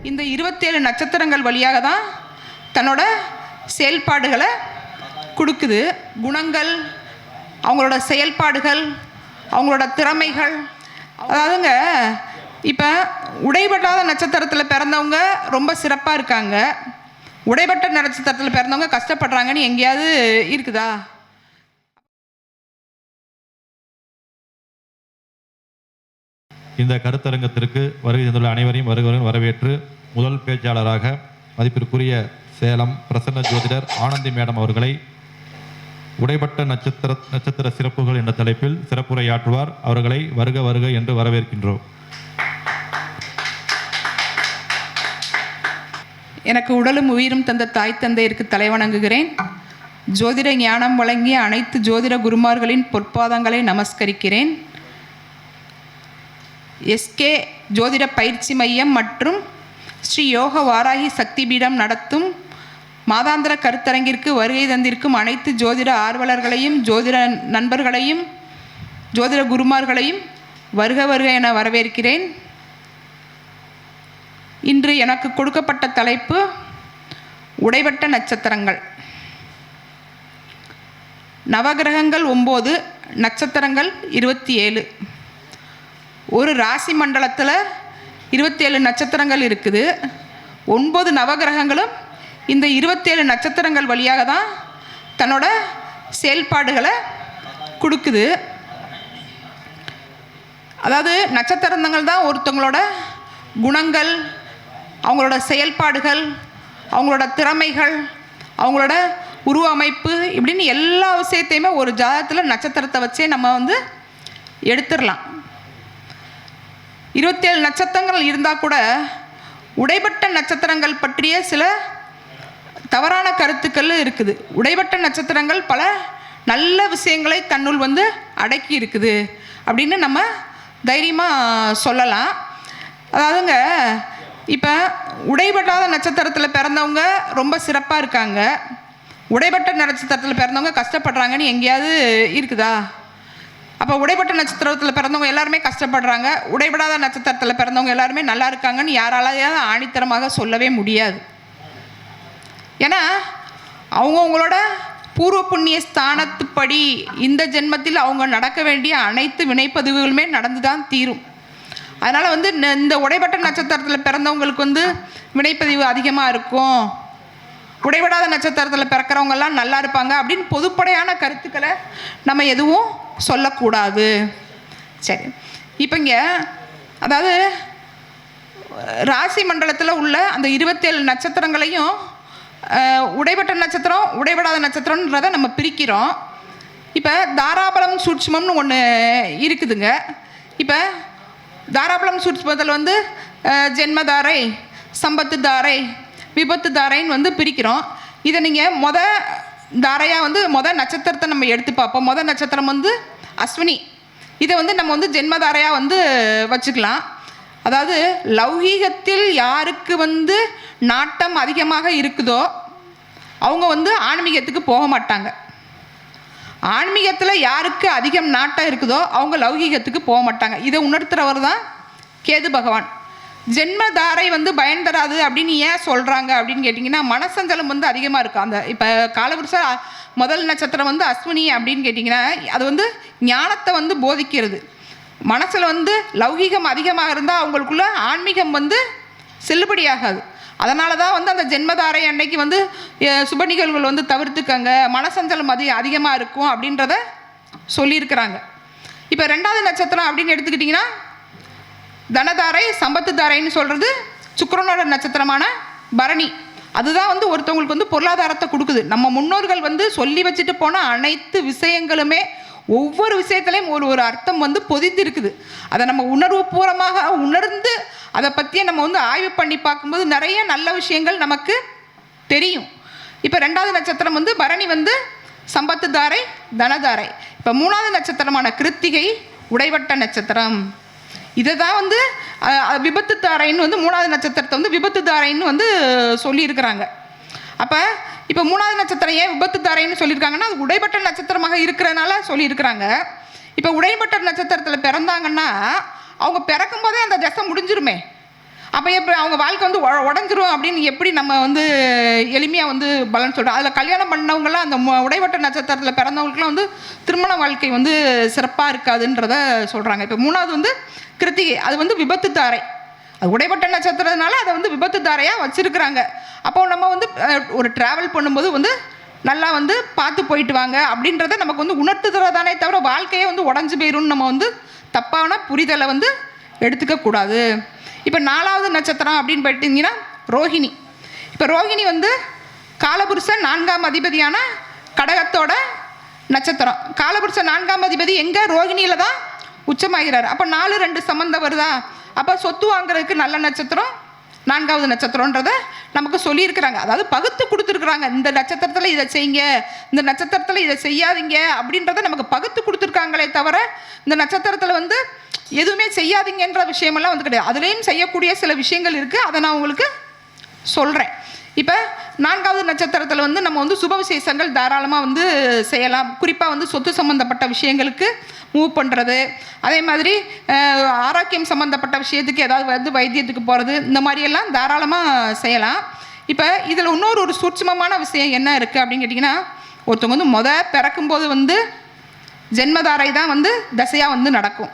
இந்த 27 நட்சத்திரங்கள் வழியாக தான் தன்னோட செயல்பாடுகளை கொடுக்குது. குணங்கள், அவங்களோட செயல்பாடுகள், அவங்களோட திறமைகள். அதாவதுங்க, இப்போ உடைபடாத நட்சத்திரத்தில் பிறந்தவங்க ரொம்ப சிறப்பாக இருக்காங்க, உடைபட்ட நட்சத்திரத்தில் பிறந்தவங்க கஷ்டப்படுறாங்கன்னு எங்கேயாவது இருக்குதா? இந்த கருத்தரங்கத்திற்கு வருகை தந்துள்ள அனைவரையும் வருகிறவர்கள் வரவேற்று முதல் பேச்சாளராக மதிப்பிற்குரிய சேலம் பிரசன்ன ஜோதிடர் ஆனந்தி மேடம் அவர்களை உடைபட்ட நட்சத்திர சிறப்புகள் என்ற தலைப்பில் சிறப்புரையாற்றுவார். அவர்களை வருக வருக என்று வரவேற்கின்றோம். எனக்கு உடலும் உயிரும் தந்த தாய் தந்தையருக்கு தலைவணங்குகிறேன். ஜோதிட ஞானம் வழங்கிய அனைத்து ஜோதிட குருமார்களின் பொற்பாதங்களை நமஸ்கரிக்கிறேன். எஸ்கே ஜோதிட பயிற்சி மையம் மற்றும் ஸ்ரீ யோக வாராகி சக்தி பீடம் நடத்தும் மாதாந்திர கருத்தரங்கிற்கு வருகை தந்திருக்கும் அனைத்து ஜோதிட ஆர்வலர்களையும், ஜோதிட நண்பர்களையும், ஜோதிட குருமார்களையும் வருக வருக என வரவேற்கிறேன். இன்று எனக்கு கொடுக்கப்பட்ட தலைப்பு உடைபட்ட நட்சத்திரங்கள். நவகிரகங்கள் 9, நட்சத்திரங்கள் 27. ஒரு ராசி மண்டலத்தில் 27 நட்சத்திரங்கள் இருக்குது. 9 நவகிரகங்களும் இந்த 27 நட்சத்திரங்கள் வழியாக தான் தன்னோட செயல்பாடுகளை கொடுக்குது. அதாவது நட்சத்திரங்கள் தான் ஒருத்தவங்களோட குணங்கள், அவங்களோட செயல்பாடுகள், அவங்களோட திறமைகள், அவங்களோட உருவ அமைப்பு, இப்படின்னு எல்லா விஷயத்தையுமே ஒரு ஜாதகத்தில் நட்சத்திரத்தை வச்சே நம்ம எடுத்துடலாம். 27 நட்சத்திரங்கள் இருந்தால் கூட உடைபட்ட நட்சத்திரங்கள் பற்றிய சில தவறான கருத்துக்கள் இருக்குது. உடைபட்ட நட்சத்திரங்கள் பல நல்ல விஷயங்களை தன்னுள் அடக்கி இருக்குது அப்படின்னு நம்ம தைரியமாக சொல்லலாம். அதாவதுங்க, இப்போ உடைபடாத நட்சத்திரத்தில் பிறந்தவங்க ரொம்ப சிறப்பாக இருக்காங்க, உடைபட்ட நட்சத்திரத்தில் பிறந்தவங்க கஷ்டப்படுறாங்கன்னு எங்கேயாவது இருக்குதா? அப்போ உடைபட்ட நட்சத்திரத்தில் பிறந்தவங்க எல்லாருமே கஷ்டப்படுறாங்க, உடைபடாத நட்சத்திரத்தில் பிறந்தவங்க எல்லாருமே நல்லா இருக்காங்கன்னு யாராலையாவது ஆணித்தரமாக சொல்லவே முடியாது. ஏன்னா அவங்கவுங்களோட பூர்வ புண்ணிய ஸ்தானத்துப்படி இந்த ஜென்மத்தில் அவங்க நடக்க வேண்டிய அனைத்து வினைப்பதிவுகளுமே நடந்து தான் தீரும். அதனால் இந்த உடைபட்ட நட்சத்திரத்தில் பிறந்தவங்களுக்கு வினைப்பதிவு அதிகமாக இருக்கும், உடைபடாத நட்சத்திரத்தில் பிறக்கிறவங்கெல்லாம் நல்லா இருப்பாங்க அப்படின்னு பொதுப்படையான கருத்துக்களை நம்ம எதுவும் சொல்லக்கூடாது. சரி, இப்போ இங்கே அதாவது ராசி மண்டலத்தில் உள்ள அந்த 27 நட்சத்திரங்களையும் உடைபட்ட நட்சத்திரம், உடைபடாத நட்சத்திரன்றதை நம்ம பிரிக்கிறோம். இப்போ தாராபலம் சூட்சுமம்னு ஒன்று இருக்குதுங்க. இப்போ தாராபலம் சூட்சுமத்தில் ஜென்மதாரை, சம்பத்து தாரை, விபத்து தாரைன்னு பிரிக்கிறோம். இதை நீங்கள் தாரையாக நட்சத்திரத்தை நம்ம எடுத்து பார்ப்போம். நட்சத்திரம் அஸ்வினி. இதை நம்ம ஜென்மதாரையாக வச்சுக்கலாம். அதாவது லௌகீகத்தில் யாருக்கு நாட்டம் அதிகமாக இருக்குதோ அவங்க ஆன்மீகத்துக்கு போக மாட்டாங்க. ஆன்மீகத்தில் யாருக்கு அதிகம் நாட்டம் இருக்குதோ அவங்க லௌகீகத்துக்கு போக மாட்டாங்க. இதை உணர்த்துறவர் தான் கேது பகவான். ஜென்மதாரை பயன் தராது அப்படின்னு ஏன் சொல்கிறாங்க அப்படின்னு கேட்டிங்கன்னா, மனசஞ்சலம் அதிகமாக இருக்கும். அந்த இப்போ காலபுருஷ முதல் நட்சத்திரம் அஸ்வினி அப்படின்னு கேட்டிங்கன்னா, அது ஞானத்தை போதிக்கிறது. மனசில் லௌகீகம் அதிகமாக இருந்தால் அவங்களுக்குள்ள ஆன்மீகம் செல்லுபடியாகாது. அதனால தான் அந்த ஜென்மதாரை அன்னைக்கு சுப நிகழ்வுகள் தவிர்த்துக்கங்க, மனசஞ்சலம் அதிகமாக இருக்கும் அப்படின்றத சொல்லியிருக்கிறாங்க. இப்போ 2வது நட்சத்திரம் அப்படின்னு எடுத்துக்கிட்டிங்கன்னா, தனதாரை, சம்பத்து தாரைன்னு சொல்கிறது சுக்கிரனோட நட்சத்திரமான பரணி. அதுதான் ஒருத்தவங்களுக்கு பொருளாதாரத்தை கொடுக்குது. நம்ம முன்னோர்கள் சொல்லி வச்சுட்டு போன அனைத்து விஷயங்களுமே ஒவ்வொரு விஷயத்துலையும் ஒரு அர்த்தம் பொதிந்து இருக்குது. அதை நம்ம உணர்வுபூர்வமாக உணர்ந்து அதை பற்றியே நம்ம ஆய்வு பண்ணி பார்க்கும்போது நிறைய நல்ல விஷயங்கள் நமக்கு தெரியும். இப்போ 2வது நட்சத்திரம் பரணி சம்பத்து தாரை, தனதாரை. இப்போ 3வது நட்சத்திரமான கிருத்திகை உடைபட்ட நட்சத்திரம். இதை தான் விபத்து தாரைன்னு 3வது நட்சத்திரத்தை விபத்து தாரைன்னு சொல்லியிருக்கிறாங்க. அப்போ இப்போ 3வது நட்சத்திரம் ஏன் விபத்து தாரைன்னு சொல்லியிருக்காங்கன்னா, அது உடைபட்ட நட்சத்திரமாக இருக்கிறதுனால சொல்லியிருக்கிறாங்க. இப்போ உடைப்பட்ட நட்சத்திரத்தில் பிறந்தாங்கன்னா அவங்க பிறக்கும் போதே அந்த தசை முடிஞ்சிருமே. அப்போ எப்படி அவங்க வாழ்க்கை வந்து உடஞ்சிரும் அப்படின்னு எப்படி நம்ம வந்து எளிமையாக வந்து பலன் சொல்கிறோம். அதில் கல்யாணம் பண்ணவங்களாம் அந்த உடைப்பட்ட நட்சத்திரத்தில் பிறந்தவங்களுக்குலாம் வந்து திருமண வாழ்க்கை வந்து சிறப்பாக இருக்காதுன்றத சொல்கிறாங்க. இப்போ 3வது வந்து கிருத்திகை, அது வந்து விபத்து தாரை. அது உடைப்பட்ட நட்சத்திரத்தினால அதை வந்து விபத்து தாரையாக வச்சுருக்குறாங்க. அப்போ நம்ம வந்து ஒரு ட்ராவல் பண்ணும்போது வந்து நல்லா வந்து பார்த்து போயிட்டு வாங்க அப்படின்றத நமக்கு வந்து உணர்த்துறதானே தவிர வாழ்க்கையே வந்து உடஞ்சி போயிரும்னு நம்ம வந்து தப்பான புரிதலை வந்து எடுத்துக்கக்கூடாது. இப்போ 4வது நட்சத்திரம் அப்படின்னு போயிட்டீங்கன்னா ரோஹிணி. இப்போ ரோஹிணி வந்து காலபுருஷன் 4ஆம் அதிபதியான கடகத்தோட நட்சத்திரம். காலபுருஷன் 4ஆம் அதிபதி எங்கே? ரோஹிணியில் தான் உச்சமாகிறார். அப்போ 4-2 சம்மந்தம் வருதா? அப்போ சொத்து வாங்குறதுக்கு நல்ல நட்சத்திரம் 4வது நட்சத்திரன்றதை நமக்கு சொல்லியிருக்கிறாங்க. அதாவது பகுத்து கொடுத்துருக்குறாங்க. இந்த நட்சத்திரத்தில் இதை செய்யுங்க, இந்த நட்சத்திரத்தில் இதை செய்யாதீங்க அப்படின்றத நமக்கு பகுத்து கொடுத்துருக்காங்களே தவிர இந்த நட்சத்திரத்தில் வந்து எதுவுமே செய்யாதீங்கன்ற விஷயமெல்லாம் வந்து கிடையாது. அதுலேயும் செய்யக்கூடிய சில விஷயங்கள் இருக்குது. அதை நான் உங்களுக்கு சொல்கிறேன். இப்போ 4வது நட்சத்திரத்தில் வந்து நம்ம வந்து சுப விசேஷங்கள் தாராளமாக வந்து செய்யலாம். குறிப்பாக வந்து சொத்து சம்மந்தப்பட்ட விஷயங்களுக்கு மூவ் பண்ணுறது, அதே மாதிரி ஆரோக்கியம் சம்மந்தப்பட்ட விஷயத்துக்கு ஏதாவது வந்து வைத்தியத்துக்கு போகிறது, இந்த மாதிரியெல்லாம் தாராளமாக செய்யலாம். இப்போ இதில் இன்னொரு சூட்சமமான விஷயம் என்ன இருக்குது அப்படின்னு கேட்டிங்கன்னா, ஒருத்தவங்க வந்து பிறக்கும்போது வந்து ஜென்மதாரை தான் வந்து தசையாக வந்து நடக்கும்.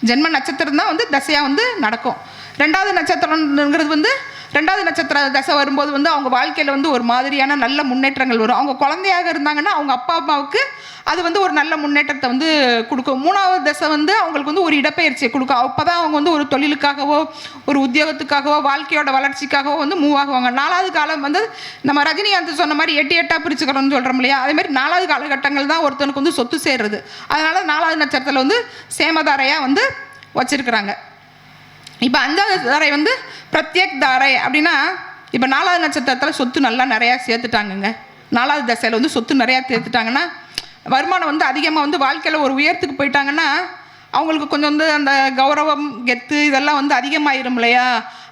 ஜென்ம நட்சத்திரம் தான் வந்து தசையாக வந்து நடக்கும். 2வது நட்சத்திரங்கிறது வந்து 2வது நட்சத்திர தசை வரும்போது வந்து அவங்க வாழ்க்கையில் வந்து ஒரு மாதிரியான நல்ல முன்னேற்றங்கள் வரும். அவங்க குழந்தையாக இருந்தாங்கன்னா அவங்க அப்பா அம்மாவுக்கு அது வந்து ஒரு நல்ல முன்னேற்றத்தை வந்து கொடுக்கும். 3வது தசை வந்து அவங்களுக்கு வந்து ஒரு இடப்பெயர்ச்சியை கொடுக்கும். அப்போ தான் அவங்க வந்து ஒரு தொழிலுக்காகவோ ஒரு உத்தியோகத்துக்காகவோ வாழ்க்கையோட வளர்ச்சிக்காகவோ வந்து மூவ் ஆகுவாங்க. 4வது காலம் வந்து நம்ம ரஜினிகாந்த் சொன்ன மாதிரி 8 பிரிச்சுக்கிறோம்னு சொல்கிறோம் இல்லையா, அதே மாதிரி 4வது காலகட்டங்கள் தான் ஒருத்தனுக்கு வந்து சொத்து சேர்றது. அதனால் 4வது நட்சத்திரத்தில் வந்து சேமதாரையாக வந்து வச்சுருக்குறாங்க. இப்போ 5வது தாரை வந்து பிரத்யேக் தாரை அப்படின்னா, இப்போ 4வது நட்சத்திரத்தில் சொத்து நல்லா நிறையா சேர்த்துட்டாங்கங்க. 4வது தசையில் வந்து சொத்து நிறையா சேர்த்துட்டாங்கன்னா வருமானம் வந்து அதிகமாக வந்து வாழ்க்கையில் ஒரு உயரத்துக்கு போயிட்டாங்கன்னா அவங்களுக்கு கொஞ்சம் வந்து அந்த கௌரவம் கெத்து இதெல்லாம் வந்து அதிகமாயிரும் இல்லையா.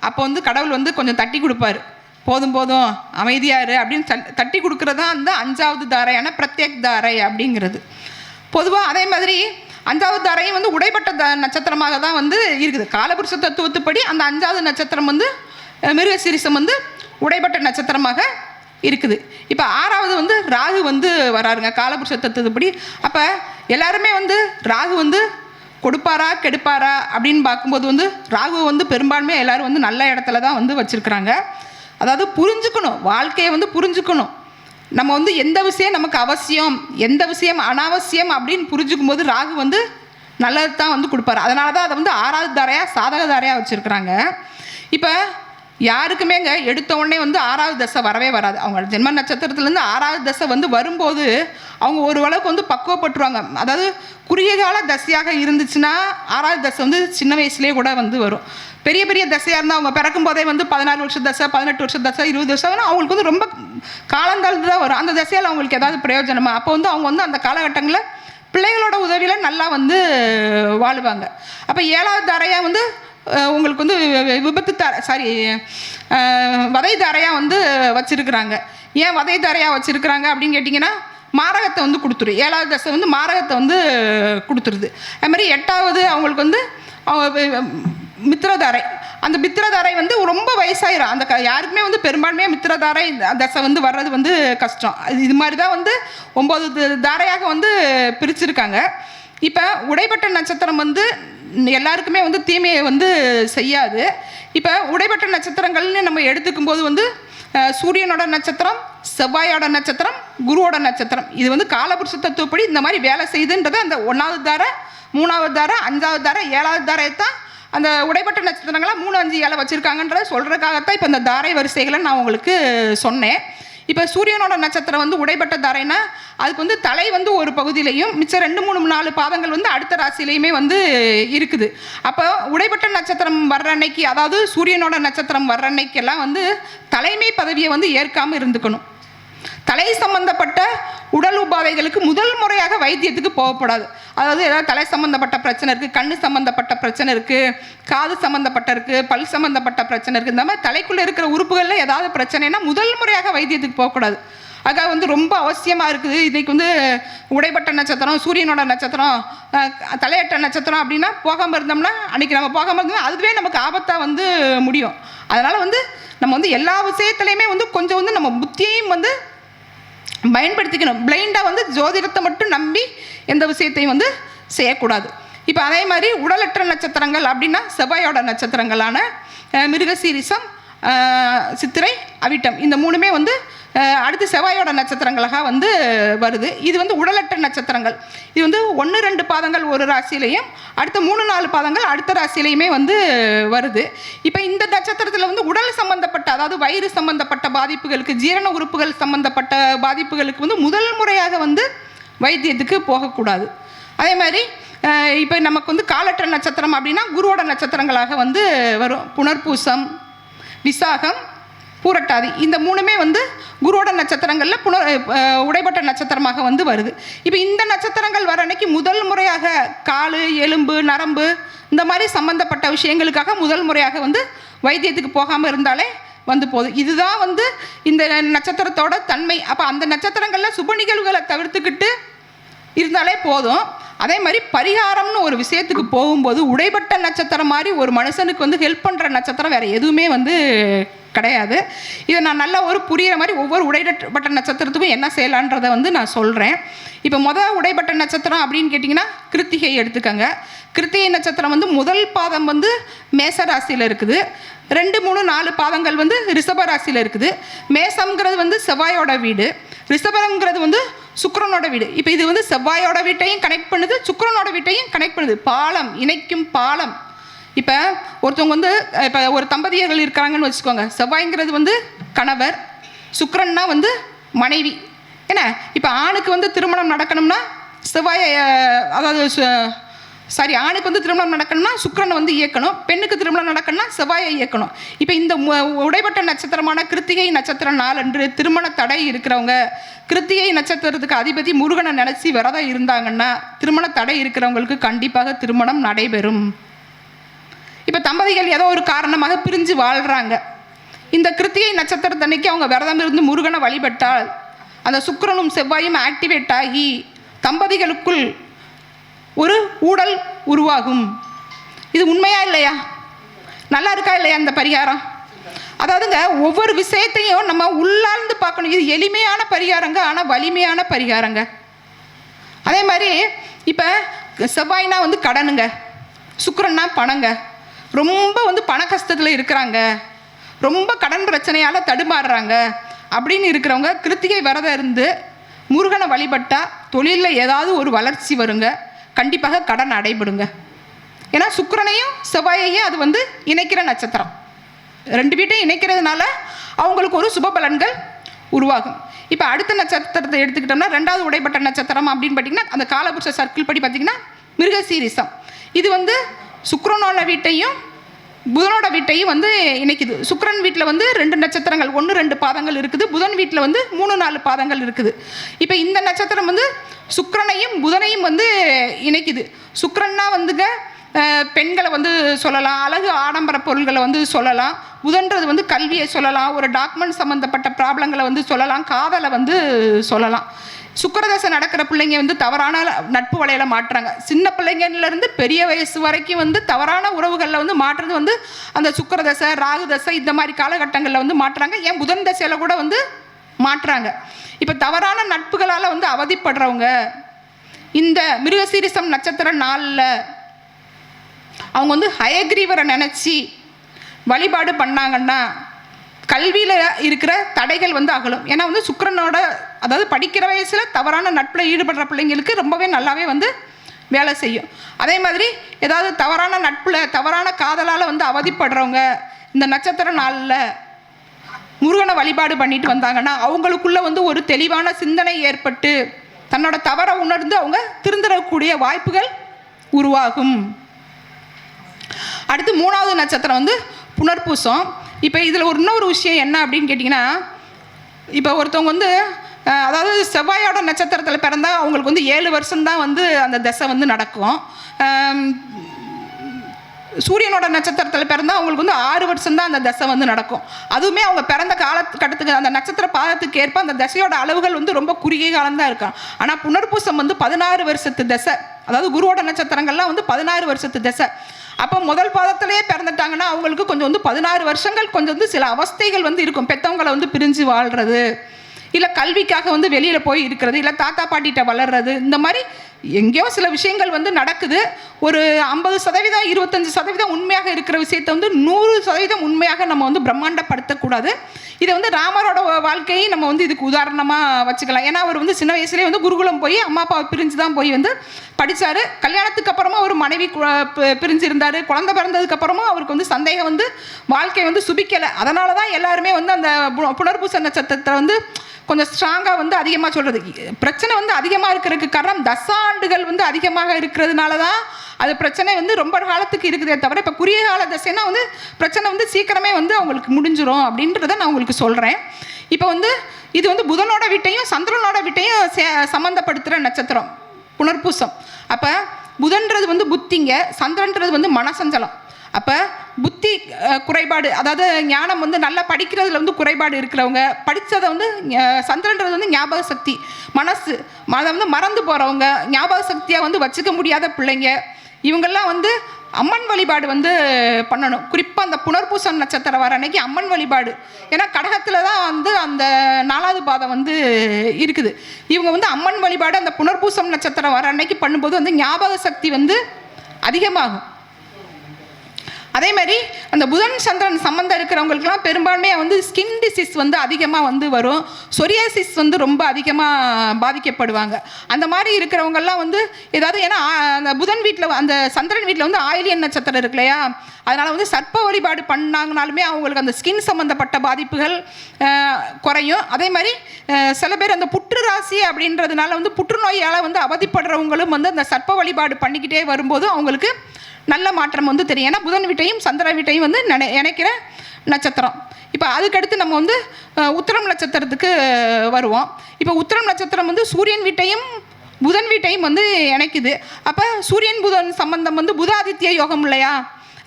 அப்போ வந்து கடவுள் வந்து கொஞ்சம் தட்டி கொடுப்பாரு. போதும் போதும் அமைதியாரு அப்படின்னு தட்டி கொடுக்குறது தான் அந்த 5வது தாரையான பிரத்யேக் தாரை அப்படிங்கிறது. பொதுவாக அதே மாதிரி 5வது தாரையும் வந்து உடைப்பட்ட நட்சத்திரமாக தான் வந்து இருக்குது. காலபுருஷ தத்துவத்துப்படி அந்த 5வது நட்சத்திரம் வந்து மிருகசீரிஷம் வந்து உடைப்பட்ட நட்சத்திரமாக இருக்குது. இப்போ 6வது வந்து ராகு வந்து வராருங்க காலபுருஷ தத்துவத்துப்படி. அப்போ எல்லாருமே வந்து ராகு வந்து கொடுப்பாரா கெடுப்பாரா அப்படின்னு பார்க்கும்போது வந்து ராகு வந்து பெரும்பான்மையாக எல்லோரும் வந்து நல்ல இடத்துல தான் வந்து வச்சுருக்குறாங்க. அதாவது புரிஞ்சுக்கணும், வாழ்க்கையை வந்து புரிஞ்சுக்கணும். நம்ம வந்து எந்த விஷயம் நமக்கு அவசியம், எந்த விஷயம் அனாவசியம் அப்படின்னு புரிஞ்சுக்கும் போது ராகு வந்து நல்லது தான் வந்து கொடுப்பாரு. அதனால தான் அதை வந்து 6வது தாரையாக சாதக தாரையாக வச்சுருக்குறாங்க. இப்போ யாருக்குமேங்க எடுத்த உடனே வந்து 6வது தசை வரவே வராது. அவங்க ஜென்ம நட்சத்திரத்துலேருந்து 6வது தசை வந்து வரும்போது அவங்க ஓரளவுக்கு வந்து பக்குவப்பட்டுருவாங்க. அதாவது குறுகிய கால தசையாக இருந்துச்சுன்னா 6வது தசை வந்து சின்ன வயசுலேயே கூட வந்து வரும். பெரிய பெரிய தசையாக இருந்தால் அவங்க பிறக்கும் போதே வந்து 14 வருஷ தசை, 18 வருஷ தசை, 20 வருஷம் அவங்களுக்கு வந்து ரொம்ப காலந்தாழ்ந்து தான் வரும். அந்த தசையால் அவங்களுக்கு ஏதாவது பிரயோஜனமா? அப்போ வந்து அவங்க வந்து அந்த காலகட்டங்களில் பிள்ளைகளோட உதவியில் நல்லா வந்து வாழுவாங்க. அப்போ 7வது தாரையாக வந்து உங்களுக்கு வந்து விபத்து வதை தாரையாக வந்து வச்சுருக்குறாங்க. ஏன் வதை தாரையாக வச்சுருக்குறாங்க அப்படின்னு கேட்டிங்கன்னா, மாரகத்தை வந்து கொடுத்துரு. 7வது தசை வந்து மாரகத்தை வந்து கொடுத்துருது. அது மாதிரி 8வது அவங்களுக்கு வந்து மித்திரதாரை. அந்த மித்திரதாரை வந்து ரொம்ப வயசாயிரும். அந்த யாருக்குமே வந்து பெரும்பான்மையாக மித்திரதாரை தசை வந்து வர்றது வந்து கஷ்டம். இது மாதிரி தான் வந்து 9 தாரையாக வந்து பிரிச்சுருக்காங்க. இப்போ உடைப்பட்ட நட்சத்திரம் வந்து எல்லாருக்குமே வந்து தீமையை வந்து செய்யாது. இப்போ உடைப்பட்ட நட்சத்திரங்கள்னு நம்ம எடுத்துக்கும் போது வந்து சூரியனோட நட்சத்திரம், செவ்வாயோட நட்சத்திரம், குருவோட நட்சத்திரம், இது வந்து காலபுருஷ தத்துவப்படி இந்த மாதிரி வேலை செய்யுதுன்றது அந்த 1வது தாரை, 3வது தாரை, 5வது தாரை, 7வது தாரை தான் அந்த உடைப்பட்ட நட்சத்திரங்களாக 3, 5, 7 வச்சுருக்காங்கன்றத சொல்கிறதுக்காகத்தான் இப்போ இந்த தாரை வரிசைகளை நான் உங்களுக்கு சொன்னேன். இப்போ சூரியனோட நட்சத்திரம் வந்து உடைப்பட்ட தாரைனா அதுக்கு வந்து தலை வந்து ஒரு பகுதியிலையும் மிச்சம் 2, 3, 4 பாதங்கள் வந்து அடுத்த ராசிலையுமே வந்து இருக்குது. அப்போ உடைப்பட்ட நட்சத்திரம் வர்ற அன்னைக்கு, அதாவது சூரியனோட நட்சத்திரம் வர்ற அன்னைக்கெல்லாம் வந்து தலைமை பதவியை வந்து ஏற்காமல் இருந்துக்கணும். தலை சம்பந்தப்பட்ட உடல் உபாதைகளுக்கு முதல் முறையாக வைத்தியத்துக்கு போகப்படாது. அதாவது ஏதாவது தலை சம்மந்தப்பட்ட பிரச்சனை இருக்குது, கண் சம்மந்தப்பட்ட பிரச்சனை இருக்குது, காது சம்மந்தப்பட்ட இருக்குது, பல் சம்மந்தப்பட்ட பிரச்சனை இருக்குது, இந்த மாதிரி தலைக்குள்ளே இருக்கிற உறுப்புகளில் ஏதாவது பிரச்சனைனா முதல் முறையாக வைத்தியத்துக்கு போகக்கூடாது. அதுக்காக வந்து ரொம்ப அவசியமாக இருக்குது. இன்றைக்கி வந்து உடைப்பட்ட நட்சத்திரம், சூரியனோட நட்சத்திரம், தலையட்ட நட்சத்திரம் அப்படின்னா போகாமல் இருந்தோம்னா, அன்றைக்கி நம்ம போகாமல் இருந்தோம்னா அதுவே நமக்கு ஆபத்தாக வந்து முடியும். அதனால் வந்து நம்ம வந்து எல்லா விஷயத்துலையுமே வந்து கொஞ்சம் வந்து நம்ம புத்தியையும் வந்து பயன்படுத்திக்கணும். பிளைண்டாக வந்து ஜோதிடத்தை மட்டும் நம்பி எந்த விஷயத்தையும் வந்து செய்யக்கூடாது. இப்போ அதே மாதிரி உடலற்ற நட்சத்திரங்கள் அப்படின்னா செவ்வாயோட நட்சத்திரங்களான மிருகசீரிஷம், சித்திரை, அவிட்டம், இந்த மூணுமே வந்து அடுத்து செவ்வாயோட நட்சத்திரங்களாக வந்து வருது. இது வந்து உடலற்ற நட்சத்திரங்கள். இது வந்து 1-2 பாதங்கள் ஒரு ராசியிலையும் அடுத்த 3-4 பாதங்கள் அடுத்த ராசியிலையுமே வந்து வருது. இப்போ இந்த நட்சத்திரத்தில் வந்து உடல் சம்பந்தப்பட்ட, அதாவது வயிறு சம்பந்தப்பட்ட பாதிப்புகளுக்கு, ஜீரண உறுப்புகள் சம்பந்தப்பட்ட பாதிப்புகளுக்கு வந்து முதல் முறையாக வந்து வைத்தியத்துக்கு போகக்கூடாது. அதே மாதிரி இப்போ நமக்கு வந்து காலற்ற நட்சத்திரம் அப்படின்னா குருவோட நட்சத்திரங்களாக வந்து வரும். புனர்பூசம், விசாகம், பூரட்டாதி, இந்த மூணுமே வந்து குருவோட நட்சத்திரங்களில் உடைப்பட்ட நட்சத்திரமாக வந்து வருது. இப்போ இந்த நட்சத்திரங்கள் வர அன்னைக்கு முதல் முறையாக கால், எலும்பு, நரம்பு இந்த மாதிரி சம்மந்தப்பட்ட விஷயங்களுக்காக முதல் முறையாக வந்து வைத்தியத்துக்கு போகாமல் இருந்தாலே வந்து போதும். இதுதான் வந்து இந்த நட்சத்திரத்தோட தன்மை. அப்போ அந்த நட்சத்திரங்களில் சுப நிகழ்வுகளை தவிர்த்துக்கிட்டு இருந்தாலே போதும். அதே மாதிரி பரிகாரம்னு ஒரு விஷயத்துக்கு போகும்போது உடைப்பட்ட நட்சத்திரம் மாதிரி ஒரு மனுஷனுக்கு வந்து ஹெல்ப் பண்ணுற நட்சத்திரம் வேறு எதுவுமே வந்து கிடையாது. இதை நான் நல்லா ஒரு புரிகிற மாதிரி ஒவ்வொரு உடைப்பட்ட நட்சத்திரத்துக்கும் என்ன செய்யலான்றதை வந்து நான் சொல்கிறேன். இப்போ உடைப்பட்ட நட்சத்திரம் அப்படின்னு கேட்டிங்கன்னா கிருத்திகை எடுத்துக்கங்க. கிருத்திகை நட்சத்திரம் வந்து முதல் பாதம் வந்து மேச ராசியில் இருக்குது. 2, 3, 4 பாதங்கள் வந்து ரிஷப ராசியில் இருக்குது. மேசம்ங்கிறது வந்து செவ்வாயோட வீடு, ரிஷபம்ங்கிறது வந்து சுக்கிரனோட வீடு. இப்போ இது வந்து செவ்வாயோட வீட்டையும் கனெக்ட் பண்ணுது, சுக்கிரனோட வீட்டையும் கனெக்ட் பண்ணுது. பாலம், இணைக்கும் பாலம். இப்போ ஒருத்தவங்க வந்து இப்போ ஒரு தம்பதியர்கள் இருக்காங்கன்னு வச்சுக்கோங்க. செவ்வாய்ங்கிறது வந்து கணவர், சுக்கிரன்னா வந்து மனைவி. ஏன்னா இப்போ ஆணுக்கு வந்து திருமணம் நடக்கணும்னா செவ்வாயை, அதாவது ஆணுக்கு வந்து திருமணம் நடக்கணும்னா சுக்கிரனை வந்து இயக்கணும், பெண்ணுக்கு திருமணம் நடக்கணும்னா செவ்வாயை இயக்கணும். இப்போ இந்த உடைப்பட்ட நட்சத்திரமான கிருத்திகை நட்சத்திரம் நாளன்று திருமண தடை இருக்கிறவங்க, கிருத்திகை நட்சத்திரத்துக்கு அதிபதி முருகனை நினச்சி விரதம் இருந்தாங்கன்னா திருமண தடை இருக்கிறவங்களுக்கு கண்டிப்பாக திருமணம் நடைபெறும். இப்போ தம்பதிகள் ஏதோ ஒரு காரணமாக பிரிஞ்சு வாழ்கிறாங்க. இந்த கிருத்திகை நட்சத்திரத்தன்னைக்கு அவங்க விரதம் இருந்து முருகனை வழிபட்டால் அந்த சுக்கிரனும் செவ்வாயும் ஆக்டிவேட் ஆகி தம்பதிகளுக்குள் ஒரு ஊடல் உருவாகும். இது உண்மையா இல்லையா? நல்லா இருக்கா இல்லையா இந்த பரிகாரம்? அதாவதுங்க ஒவ்வொரு விஷயத்தையும் நம்ம உள்ளார்ந்து பார்க்கணும். இது எளிமையான பரிகாரங்க, ஆனால் வலிமையான பரிகாரங்க. அதே மாதிரி இப்போ செவ்வாய்னா வந்து கடனுங்க, சுக்கிரன்னா பணங்க. ரொம்ப வந்து பண கஷ்டத்தில் இருக்கிறாங்க, ரொம்ப கடன் பிரச்சனையால் தடுமாறுறாங்க அப்படின்னு இருக்கிறவங்க கிருத்திகை விரதம் இருந்து முருகனை வழிபட்டால் தொழிலில் ஏதாவது ஒரு வளர்ச்சி வருங்க, கண்டிப்பாக கடன் அடைபடுங்க. ஏன்னா சுக்கிரனையும் செவ்வாயையும் அது வந்து இணைக்கிற நட்சத்திரம். 2 வீட்டையும் இணைக்கிறதுனால அவங்களுக்கு ஒரு சுப பலன்கள் உருவாகும். இப்போ அடுத்த நட்சத்திரத்தை எடுத்துக்கிட்டோம்னா 2வது உடைப்பட்ட நட்சத்திரம் அப்படின்னு பார்த்தீங்கன்னா அந்த காலபுருஷ சர்க்கிள் படி பார்த்தீங்கன்னா மிருகசீரிஷம். இது வந்து சுக்கிரனோட வீட்டையும் புதனோட வீட்டையும் வந்து இணைக்குது. சுக்கிரன் வீட்டில் வந்து 2 நட்சத்திரங்கள் 1-2 பாதங்கள் இருக்குது, புதன் வீட்டில் வந்து 3-4 பாதங்கள் இருக்குது. இப்போ இந்த நட்சத்திரம் வந்து சுக்கிரனையும் புதனையும் வந்து இணைக்குது. சுக்கிரன்னா வந்துங்க பெண்களை வந்து சொல்லலாம், அழகு ஆடம்பர பொருள்களை வந்து சொல்லலாம். புதன்றது வந்து கல்வியை சொல்லலாம், ஒரு டாக்குமெண்ட் சம்மந்தப்பட்ட ப்ராப்ளங்களை வந்து சொல்லலாம், காதலை வந்து சொல்லலாம். சுக்கிரதசை நடக்கிற பிள்ளைங்க வந்து தவறான நட்பு வலையில மாட்டுறாங்க. சின்ன பிள்ளைங்கள்லேருந்து பெரிய வயசு வரைக்கும் வந்து தவறான உறவுகளில் வந்து மாற்றுறது வந்து அந்த சுக்கிரதசை, ராகுதசை இந்த மாதிரி காலகட்டங்களில் வந்து மாட்டுறாங்க. ஏன் புதன் தசையில் கூட வந்து மாட்டுறாங்க. இப்போ தவறான நட்புகளால் வந்து அவதிப்படுறவங்க இந்த மிருகசீரிஷம் நட்சத்திர நாளில் அவங்க வந்து ஹயக்ரீவரை நினச்சி வழிபாடு பண்ணாங்கன்னா கல்வியில் இருக்கிற தடைகள் வந்து அகலும். ஏன்னா வந்து சுக்கிரனோட, அதாவது படிக்கிற வயசில் தவறான நட்பில் ஈடுபடுற பிள்ளைங்களுக்கு ரொம்பவே நல்லாவே வந்து வேலை செய்யும். அதே மாதிரி ஏதாவது தவறான நட்பில் தவறான காதலால் வந்து அவதிப்படுறவங்க இந்த நட்சத்திர நாளில் முருகனை வழிபாடு பண்ணிட்டு வந்தாங்கன்னா அவங்களுக்குள்ள வந்து ஒரு தெளிவான சிந்தனை ஏற்பட்டு தன்னோட தவறை உணர்ந்து அவங்க திருந்தரக்கூடிய வாய்ப்புகள் உருவாகும். அடுத்து 3வது நட்சத்திரம் வந்து புனர்பூசம். இப்போ இதில் இன்னொரு விஷயம் என்ன அப்படின்னு கேட்டிங்கன்னா, இப்போ ஒருத்தவங்க வந்து அதாவது செவ்வாயோட நட்சத்திரத்தில் பிறந்தால் அவங்களுக்கு வந்து 7 வருஷம்தான் வந்து அந்த தசை வந்து நடக்கும். சூரியனோட நட்சத்திரத்தில் பிறந்தால் அவங்களுக்கு வந்து 6 வருஷம்தான் அந்த தசை வந்து நடக்கும். அதுவுமே அவங்க பிறந்த காலகட்டத்துக்கு அந்த நட்சத்திர பாதத்துக்கு ஏற்ப அந்த தசையோட அளவுகள் வந்து ரொம்ப குறுகிய காலம்தான் இருக்கும். ஆனால் புனர்பூசம் வந்து 16 வருஷத்து தசை, அதாவது குருவோட நட்சத்திரங்கள்லாம் வந்து 16 வருஷத்து தசை. அப்போ முதல் பாதத்திலே பிறந்துட்டாங்கன்னா அவங்களுக்கு கொஞ்சம் வந்து 16 வருஷங்கள் கொஞ்சம் வந்து சில அவஸ்தைகள் வந்து இருக்கும். பெற்றவங்களை வந்து பிரிஞ்சு வாழ்கிறது, இல்லை கல்விக்காக வந்து வெளியில் போய் இருக்கிறது, இல்லை தாத்தா பாட்டிகிட்ட வளர்றது, இந்த மாதிரி எங்கேயோ சில விஷயங்கள் வந்து நடக்குது. ஒரு 50%, 25% உண்மையாக இருக்கிற விஷயத்தை வந்து 100% உண்மையாக நம்ம வந்து பிரம்மாண்டப்படுத்தக்கூடாது. இதை வந்து ராமரோட வாழ்க்கையை நம்ம வந்து இதுக்கு உதாரணமாக வச்சுக்கலாம். ஏன்னா அவர் வந்து சின்ன வயசுலேயே வந்து குருகுலம் போய் அம்மா அப்பாவை பிரிஞ்சு தான் போய் வந்து படித்தார். கல்யாணத்துக்கு அப்புறமா ஒரு மனைவி பிரிஞ்சு இருந்தார். குழந்தை பிறந்ததுக்கப்புறமா அவருக்கு வந்து சந்தேகம் வந்து வாழ்க்கை வந்து சுபிக்கலை. அதனால தான் எல்லாருமே வந்து அந்த புனர்பூச நட்சத்திரத்தை வந்து கொஞ்சம் ஸ்ட்ராங்காக வந்து அதிகமாக சொல்கிறது. பிரச்சனை வந்து அதிகமாக இருக்கிறதுக்கு காரணம் தசாண்டுகள் வந்து அதிகமாக இருக்கிறதுனால தான் அது பிரச்சனை வந்து ரொம்ப காலத்துக்கு இருக்குதே தவிர, இப்போ குறுகிய கால தசைனா வந்து பிரச்சனை வந்து சீக்கிரமே வந்து அவங்களுக்கு முடிஞ்சிடும் அப்படின்றத நான் உங்களுக்கு சொல்கிறேன். இப்போ வந்து இது வந்து புதனோட வீட்டையும் சந்திரனோட வீட்டையும் சம்மந்தப்படுத்துகிற நட்சத்திரம் புனர்பூசம். அப்போ புதன்றது வந்து புத்திங்க, சந்திரன்றது வந்து மனசஞ்சலம். அப்போ புத்தி குறைபாடு, அதாவது ஞானம் வந்து நல்லா படிக்கிறதுல வந்து குறைபாடு இருக்கிறவங்க, படித்ததை வந்து சந்திரன்றது வந்து ஞாபக சக்தி, மனசு அதை வந்து மறந்து போகிறவங்க, ஞாபக சக்தியாக வந்து வச்சுக்க முடியாத பிள்ளைங்க, இவங்கெல்லாம் வந்து அம்மன் வழிபாடு வந்து பண்ணணும். குறிப்பாக அந்த புனர்பூசம் நட்சத்திரம் வர அன்னைக்கு அம்மன் வழிபாடு. ஏன்னா கடகத்தில் தான் வந்து அந்த 4வது பாதம் வந்து இருக்குது. இவங்க வந்து அம்மன் வழிபாடு அந்த புனர்பூசம் நட்சத்திரம் வர அன்னைக்கு பண்ணும்போது வந்து ஞாபக சக்தி வந்து அதிகமாகும். அதே மாதிரி அந்த புதன் சந்திரன் சம்மந்தம் இருக்கிறவங்களுக்குலாம் பெரும்பான்மையாக வந்து ஸ்கின் டிசீஸ் வந்து அதிகமாக வந்து வரும். சொரியாசிஸ் வந்து ரொம்ப அதிகமாக பாதிக்கப்படுவாங்க. அந்த மாதிரி இருக்கிறவங்கெல்லாம் வந்து ஏதாவது, ஏன்னா அந்த புதன் வீட்டில் அந்த சந்திரன் வீட்டில் வந்து ஆயிலியன் நட்சத்திரம் இருக்கு இல்லையா, அதனால் வந்து சர்ப்ப வழிபாடு பண்ணாங்கனாலுமே அவங்களுக்கு அந்த ஸ்கின் சம்மந்தப்பட்ட பாதிப்புகள் குறையும். அதே மாதிரி சில பேர் அந்த புற்று ராசி அப்படின்றதுனால வந்து புற்றுநோயால் வந்து அவதிப்படுறவங்களும் வந்து அந்த சர்ப்ப வழிபாடு பண்ணிக்கிட்டே வரும்போது அவங்களுக்கு நல்ல மாற்றம் வந்து தெரியும். ஏன்னா புதன் வீட்டையும் சந்திர வீட்டையும் வந்து இணைக்கிற நட்சத்திரம். இப்போ அதுக்கடுத்து நம்ம வந்து உத்திரம் நட்சத்திரத்துக்கு வருவோம். இப்போ உத்திரம் நட்சத்திரம் வந்து சூரியன் வீட்டையும் புதன் வீட்டையும் வந்து இணைக்குது. அப்போ சூரியன் புதன் சம்பந்தம் வந்து புதாதித்ய யோகம் இல்லையா,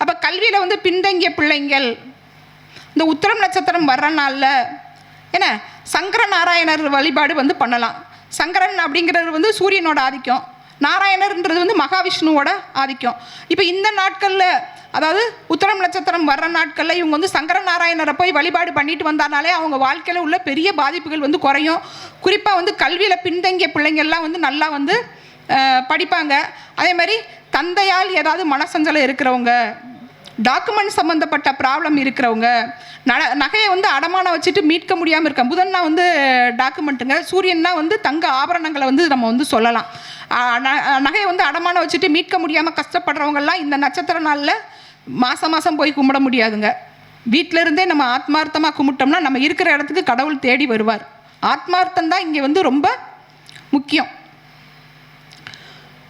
அப்போ கல்வியில் வந்து பின்தங்கிய பிள்ளைங்கள் இந்த உத்திரம் நட்சத்திரம் வர்ற நாளில் என்ன சங்கர நாராயணர் வழிபாடு வந்து பண்ணலாம். சங்கரன் அப்படிங்கிறது வந்து சூரியனோட ஆதிக்கம், நாராயணர்ன்றது வந்து மகாவிஷ்ணுவோட ஆதிக்கம். இப்போ இந்த நாட்களில், அதாவது உத்திரம் நட்சத்திரம் வர்ற நாட்களில் இவங்க வந்து சங்கர நாராயணரை போய் வழிபாடு பண்ணிட்டு வந்தானாலே அவங்க வாழ்க்கையில் உள்ள பெரிய பாதிப்புகள் வந்து குறையும். குறிப்பாக வந்து கல்வியில் பின்தங்கிய பிள்ளைங்கள்லாம் வந்து நல்லா வந்து படிப்பாங்க. அதே மாதிரி தந்தையால் ஏதாவது மனசஞ்சலம் இருக்கிறவங்க, டாக்குமெண்ட் சம்மந்தப்பட்ட ப்ராப்ளம் இருக்கிறவங்க, நகையை வந்து அடமானம் வச்சுட்டு மீட்க முடியாமல் இருக்க, புதன்னா வந்து டாக்குமெண்ட்டுங்க, சூரியன்னா வந்து தங்க ஆபரணங்களை வந்து நம்ம வந்து சொல்லலாம். நகையை வந்து அடமானம் வச்சுட்டு மீட்க முடியாமல் கஷ்டப்படுறவங்கெல்லாம் இந்த நட்சத்திர நாளில் மாதம் போய் கும்பிட முடியாதுங்க. வீட்டில் இருந்தே நம்ம ஆத்மார்த்தமாக கும்பிட்டோம்னா நம்ம இருக்கிற இடத்துக்கு கடவுள் தேடி வருவார். ஆத்மார்த்தம் தான் இங்கே வந்து ரொம்ப முக்கியம்.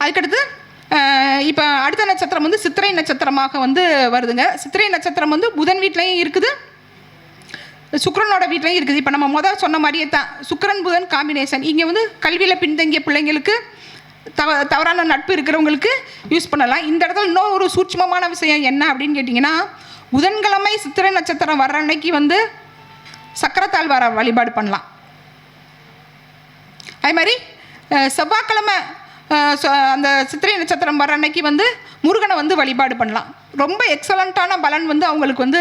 அதுக்கடுத்து இப்போ அடுத்த நட்சத்திரம் வந்து சித்திரை நட்சத்திரமாக வந்து வருதுங்க. சித்திரை நட்சத்திரம் வந்து புதன் வீட்லேயும் இருக்குது, சுக்கிரனோட வீட்லேயும் இருக்குது. இப்போ நம்ம முதல் சொன்ன மாதிரியே தான் சுக்கிரன் புதன் காம்பினேஷன். இங்கே வந்து கல்வியில் பின்தங்கிய பிள்ளைங்களுக்கு, தவறான நட்பு இருக்கிறவங்களுக்கு யூஸ் பண்ணலாம். இந்த இடத்துல இன்னொரு ஒரு சூட்சமமான விஷயம் என்ன அப்படின்னு கேட்டிங்கன்னா, புதன்கிழமை சித்திரை நட்சத்திரம் வர்ற அன்னைக்கு வந்து சக்கரத்தால் வர வழிபாடு பண்ணலாம். அதே மாதிரி செவ்வாய்க்கிழமை அந்த சித்திரை நட்சத்திரம் வர அன்னைக்கு வந்து முருகனை வந்து வழிபாடு பண்ணலாம். ரொம்ப எக்ஸலண்ட்டான பலன் வந்து அவங்களுக்கு வந்து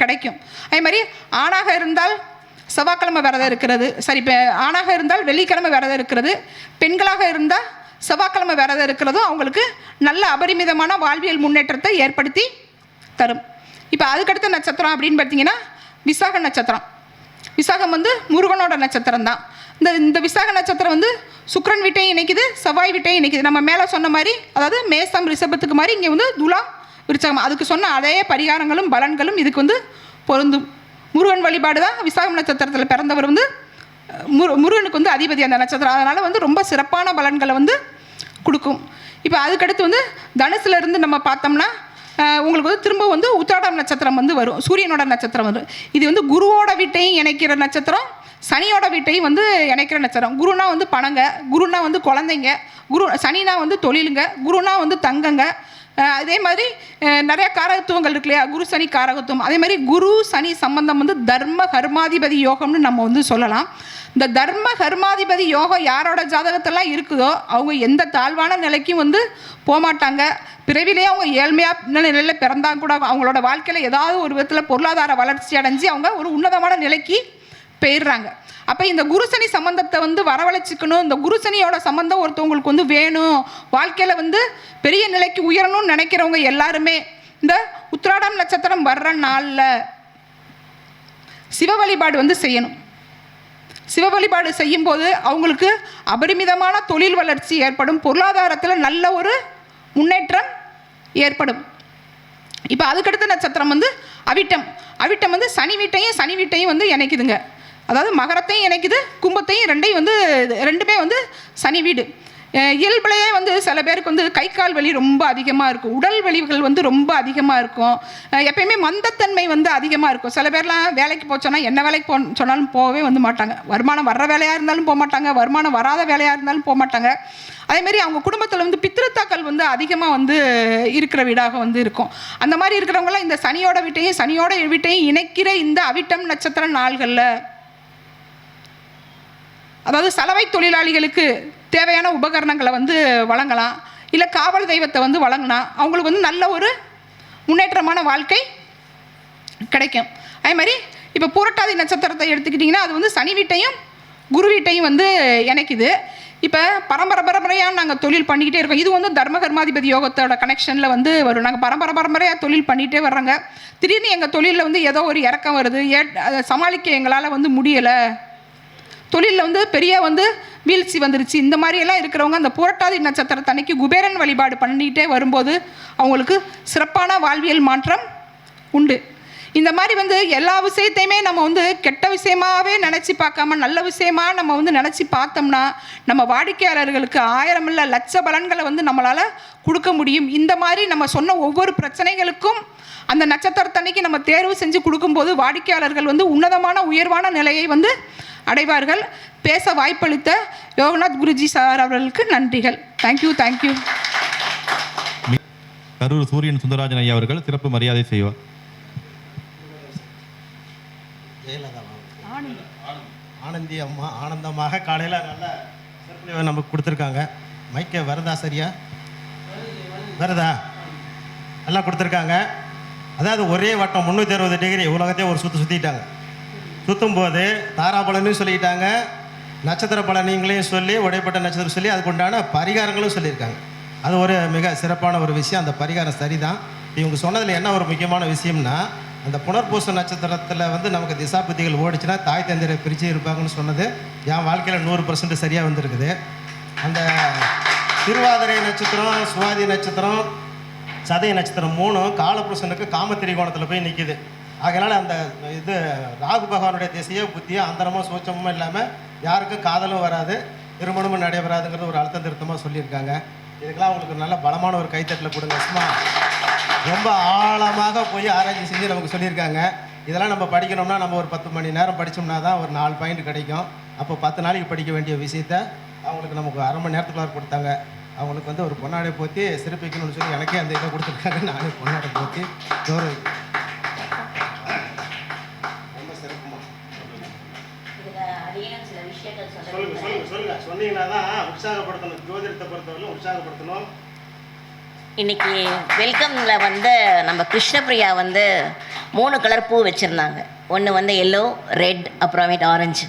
கிடைக்கும். அதே மாதிரி ஆணாக இருந்தால் செவ்வாய்க்கிழமை விரதம் இருக்கிறது, சரி, இப்போ ஆணாக இருந்தால் வெள்ளிக்கிழமை விரதம் இருக்கிறது, பெண்களாக இருந்தால் செவ்வாய்க்கிழமை விரதம் இருக்கிறதும் அவங்களுக்கு நல்ல அபரிமிதமான வாழ்வியல் முன்னேற்றத்தை ஏற்படுத்தி தரும். இப்போ அதுக்கடுத்த நட்சத்திரம் அப்படின்னு பார்த்தீங்கன்னா விசாக நட்சத்திரம். விசாகம் வந்து முருகனோட நட்சத்திரம் தான். இந்த விசாக நட்சத்திரம் வந்து சுக்கிரன் வீட்டையும் இணைக்குது, செவ்வாய் வீட்டையும் இணைக்குது. நம்ம மேலே சொன்ன மாதிரி, அதாவது மேசம் ரிஷபத்துக்கு மாதிரி இங்கே வந்து துலாம் விருச்சகம், அதுக்கு சொன்ன அதே பரிகாரங்களும் பலன்களும் இதுக்கு வந்து பொருந்தும். முருகன் வழிபாடு தான் விசாகம் நட்சத்திரத்தில் பிறந்தவர் வந்து முருகனுக்கு வந்து அதிபதி அந்த நட்சத்திரம். அதனால் வந்து ரொம்ப சிறப்பான பலன்களை வந்து கொடுக்கும். இப்போ அதுக்கடுத்து வந்து தனுசுல இருந்து நம்ம பார்த்தோம்னா உங்களுக்கு வந்து திரும்ப வந்து உத்திராடம் நட்சத்திரம் வந்து வரும், சூரியனோட நட்சத்திரம் வரும். இது வந்து குருவோட வீட்டையும் இணைக்கிற நட்சத்திரம், சனியோட வீட்டையும் வந்து இணைக்கிற நட்சத்திரம். குருனா வந்து பணங்க, குருனா வந்து குழந்தைங்க, சனினா வந்து தொழிலுங்க, குருனா வந்து தங்கங்க, அதே மாதிரி நிறைய காரகத்துவங்கள் இருக்கு இல்லையா, குரு சனி காரகத்துவம். அதே மாதிரி குரு சனி சம்பந்தம் வந்து தர்ம கர்மாதிபதி யோகம்னு நம்ம வந்து சொல்லலாம். இந்த தர்ம கர்மாதிபதி யோகம் யாரோட ஜாதகத்தெல்லாம் இருக்குதோ அவங்க எந்த தாழ்வான நிலைக்கும் வந்து போகமாட்டாங்க. பிறவிலேயே அவங்க ஏழ்மையான நிலையில் பிறந்தாங்க கூட அவங்களோட வாழ்க்கையில் ஏதாவது ஒரு விதத்தில் பொருளாதார வளர்ச்சி அடைஞ்சு அவங்க ஒரு உன்னதமான நிலைக்கு போயிடுறாங்க. அப்போ இந்த குருசனி சம்பந்தத்தை வந்து வரவழைச்சிக்கணும். இந்த குருசனியோட சம்பந்தம் ஒருத்தவங்களுக்கு வந்து வேணும், வாழ்க்கையில் வந்து பெரிய நிலைக்கு உயரணும்னு நினைக்கிறவங்க எல்லாருமே இந்த உத்திராடம் நட்சத்திரம் வர்ற நாளில் சிவ வழிபாடு வந்து செய்யணும். சிவ வழிபாடு செய்யும்போது அவங்களுக்கு அபரிமிதமான தொழில் வளர்ச்சி ஏற்படும், பொருளாதாரத்தில் நல்ல ஒரு முன்னேற்றம் ஏற்படும். இப்போ அதுக்கடுத்த நட்சத்திரம் வந்து அவிட்டம். அவிட்டம் வந்து சனி வீட்டையும் வந்து இணைக்குதுங்க. அதாவது மகரத்தையும் இணைக்குது, கும்பத்தையும் ரெண்டுமே வந்து சனி வீடு. இயல்பிலேயே வந்து சில பேருக்கு வந்து கை கால் வலி ரொம்ப அதிகமாக இருக்கும், உடல் வலிகள் வந்து ரொம்ப அதிகமாக இருக்கும், எப்பயுமே மந்தத்தன்மை வந்து அதிகமாக இருக்கும். சில பேர்லாம் வேலைக்கு போச்சோன்னா என்ன வேலைக்கு சொன்னாலும் போகவே வந்து மாட்டாங்க. வருமானம் வர்ற வேலையாக இருந்தாலும் போக மாட்டாங்க, வருமானம் வராத வேலையாக இருந்தாலும் போக மாட்டாங்க. அதேமாரி அவங்க குடும்பத்தில் வந்து பித்திருத்தாக்கள் வந்து அதிகமாக வந்து இருக்கிற வீடாக வந்து இருக்கும். அந்த மாதிரி இருக்கிறவங்களாம் இந்த சனியோட வீட்டையும் இணைக்கிற இந்த அவிட்டம் நட்சத்திர நாள்களில், அதாவது சலவை தொழிலாளிகளுக்கு தேவையான உபகரணங்களை வந்து வழங்கலாம், இல்லை காவல் தெய்வத்தை வந்து வழங்கினா அவங்களுக்கு வந்து நல்ல ஒரு முன்னேற்றமான வாழ்க்கை கிடைக்கும். அதே மாதிரி இப்போ பூரட்டாதி நட்சத்திரத்தை எடுத்துக்கிட்டிங்கன்னா அது வந்து சனி வீட்டையும் குரு வீட்டையும் வந்து இணைக்குது. இப்போ பரம்பரையாக நாங்கள் தொழில் பண்ணிக்கிட்டே இருக்கோம். இது வந்து தர்ம கர்மாதிபதி யோகத்தோட கனெக்ஷனில் வந்து வரும். நாங்கள் பரம்பரையாக தொழில் பண்ணிகிட்டே வர்றோங்க. திடீர்னு எங்கள் தொழிலில் வந்து ஏதோ ஒரு இறக்கம் வருது, அதை சமாளிக்க எங்களால் வந்து முடியலை, தொழிலில் வந்து பெரிய வந்து வீழ்ச்சி வந்துருச்சு. இந்த மாதிரியெல்லாம் இருக்கிறவங்க அந்த புரட்டாதி நட்சத்திரத்தன்னைக்கு குபேரன் வழிபாடு பண்ணிகிட்டே வரும்போது அவங்களுக்கு சிறப்பான வாழ்வியல் மாற்றம் உண்டு. இந்த மாதிரி வந்து எல்லா விஷயத்தையுமே நம்ம வந்து கெட்ட விஷயமாகவே நினச்சி பார்க்காம நல்ல விஷயமா நம்ம வந்து நினச்சி பார்த்தோம்னா நம்ம வாடிக்கையாளர்களுக்கு 1000 இல்ல லட்ச பலன்களை வந்து நம்மளால் கொடுக்க முடியும். இந்த மாதிரி நம்ம சொன்ன ஒவ்வொரு பிரச்சனைகளுக்கும் அந்த நட்சத்திரத்தன்னைக்கு நம்ம தேர்வு செஞ்சு கொடுக்கும்போது வாடிக்கையாளர்கள் வந்து உன்னதமான உயர்வான நிலையை வந்து அடைவார்கள். பேச வாய்ப்பளித்த யோகநாத் குருஜி சார் அவர்களுக்கு நன்றிகள். தேங்க்யூ. கரூர் சூரியன் சுந்தரராஜன் ஐயா அவர்கள் சிறப்பு மரியாதை செய்வார். ஆனந்தி அம்மா ஆனந்தமாக காலையில் நல்ல சிறப்பு நமக்கு கொடுத்துருக்காங்க. மைக்கை வருதா? சரியா வருதா? எல்லாம் கொடுத்துருக்காங்க. அதாவது ஒரே வட்டம் 360 டிகிரி உலகத்தையே ஒரு சுற்றிட்டாங்க. சுற்றும்போது தாராபலன்னு சொல்லிட்டாங்க, நட்சத்திர பலனைங்களையும் சொல்லி, உடைப்பட்ட நட்சத்திரம் சொல்லி அதுக்கு உண்டான பரிகாரங்களும் சொல்லியிருக்காங்க. அது ஒரு மிக சிறப்பான ஒரு விஷயம். அந்த பரிகாரம் சரிதான். இவங்க சொன்னதில் என்ன ஒரு முக்கியமான விஷயம்னா, அந்த புனர்பூச நட்சத்திரத்தில் வந்து நமக்கு திசா புத்திகள் ஓடிச்சுன்னா தாய் தந்தையரை பிரித்து இருப்பாங்கன்னு சொன்னது என் வாழ்க்கையில் 100% சரியாக வந்திருக்குது. அந்த திருவாதிரை நட்சத்திரம், சுவாதி நட்சத்திரம், சதய நட்சத்திரம் 3 காலபுருஷனுக்கு காமத்திரிகோணத்தில் போய் நிற்கிது. அதனால் அந்த இது ராகு பகவானுடைய திசையோ புத்தியோ அந்தரமோ சூட்சமோ இல்லாமல் யாருக்கும் காதலும் வராது, திருமணமும் நடைபெறாதுங்கிறது ஒரு அழுத்தம் திருத்தமாக சொல்லியிருக்காங்க. இதுக்கெல்லாம் அவங்களுக்கு நல்ல பலமான ஒரு கைத்தட்டில் கொடுங்க. சும்மா ரொம்ப ஆழமாக போய் ஆராய்ச்சி செஞ்சு நமக்கு சொல்லியிருக்காங்க. இதெல்லாம் நம்ம படிக்கணும்னா நம்ம ஒரு 10 மணி நேரம் படித்தோம்னா தான் ஒரு 4 பாயிண்ட் கிடைக்கும். அப்போ 10 நாளைக்கு படிக்க வேண்டிய விஷயத்த அவங்களுக்கு நமக்கு அரை மணி நேரத்துக்குள்ளார கொடுத்தாங்க. அவங்களுக்கு வந்து ஒரு பொன்னாடை போற்றி சிறப்பிக்கணும்னு சொல்லி எனக்கே அந்த இதை கொடுத்துருக்காங்க. நானே பொன்னாடை போற்றி கௌரவிக்கிறேன். ரொம்ப சிறப்புமா சொல்லுங்க. சொன்னீங்கன்னா தான் உற்சாகப்படுத்தணும். ஜோதிடத்தை பொறுத்தவரையிலும் உற்சாகப்படுத்தணும். இன்னைக்கு வெல்கமில் வந்து நம்ம கிருஷ்ணபிரியா வந்து 3 கலர் பூ வச்சுருந்தாங்க. ஒன்று வந்து எல்லோ, ரெட், அப்புறமேட்டு ஆரஞ்சு.